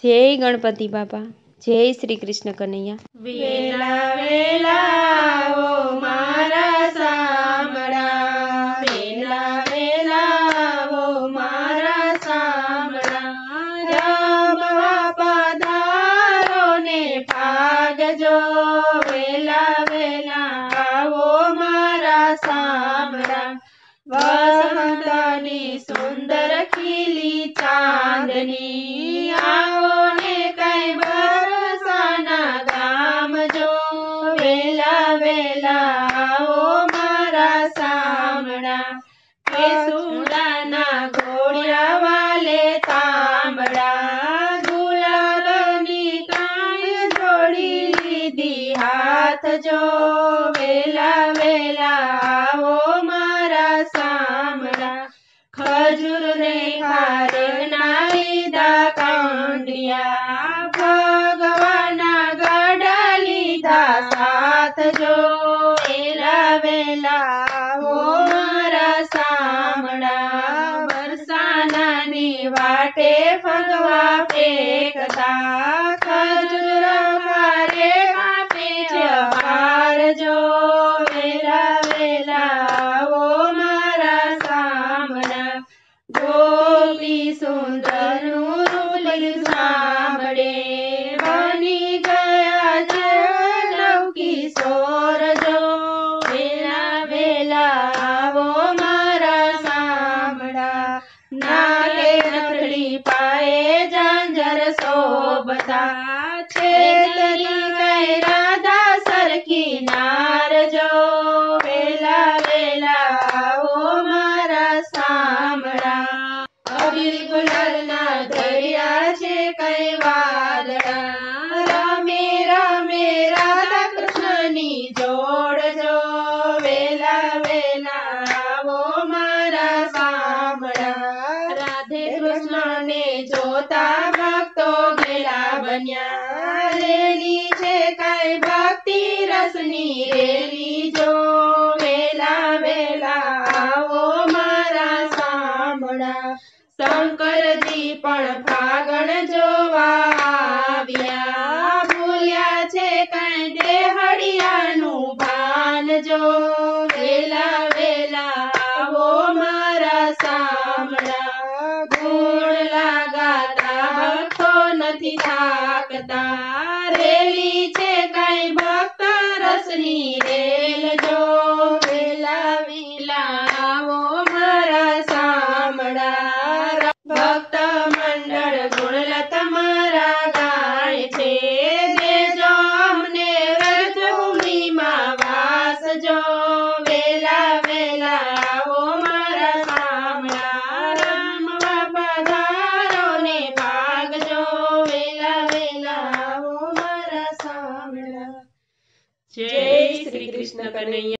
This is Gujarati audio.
જય ગણપતિ બાપા, જય શ્રી કૃષ્ણ કનૈયા। વેલા વેલા ઓ મારા સામળા, વેલા વેલા ઓ મારા સામળા, રમવા પધારો ને ભાગજો, વેલા વેલા ઓ મારા સામળા, વસંતની સુંદર ખીલી ચાંદની, આવો ને કઈ બરસાના ગામ જો, વેલા વેલા ઓ મારા સામળા, કેસુડાના ઘોડિયા વાલે તાંબડા, ગુલાબની કાંઈ જોડી લીધી હાથ જો, વેલા વેલા ઓ મારા સામળા, ખજૂર ને ખારેકના લીધા કાંડિયા, ભગવાનના ગડા લીધા સાથ જો, વેલા વેલા ઓ મારા સામળા, બરસાનાની વાટે ફગવા ફેંકતા, ખજૂર ખારેકા પેટ ભારજો, વેલા વેલા ઓ મારા સામળા, ગોપી સુંદરનું રૂપ સાંભળે બની ગયા નવ કિશોર જો, વેલા વેલા ઓ મારા સામળા, નાકે નથડી પાયે ઝાંઝર શોભતા, છેતરી કઈ રાધા સરખી નાર જો, વેલા વેલા ઓ મારા સામળા, અબીર ગુલાલના દરિયા છે કઈ વાદળા, રમે રમે રાધા કૃષ્ણની જોડ જો, વેલા વેલા ઓ મારા સામળા, રાધે કૃષ્ણને જોતા ભક્તો ઘેલા બન્યા, રેલી છે કઈ ભક્તિ રસની રેલી જો, વેલા વેલા ઓ મારા સામળા, શંકરજી પણ ફાગણ જોવા આવ્યા, ભૂલ્યા છે કઈ દેહડિયાનું ભાન જો, વેલા વેલા ઓ મારા સામળા, ગુણ લાગાતા ભક્તો નથી થાકતા, રેલી છે કઈ ભક્ત રસની રેલ જો, વેલા વેલા ઓ મારા સામળા, ભક્ત મંડળ ગુણલા તમારા ગાય છે, દેજો અમને વ્રજભૂમિમાં વાસ જો, વેલા વેલા ઓ મારા સામળા, રમવા પધારો ને ભાગજો, વેલા વેલા ઓ મારા સામળા, જય શ્રી કૃષ્ણ કનૈયા।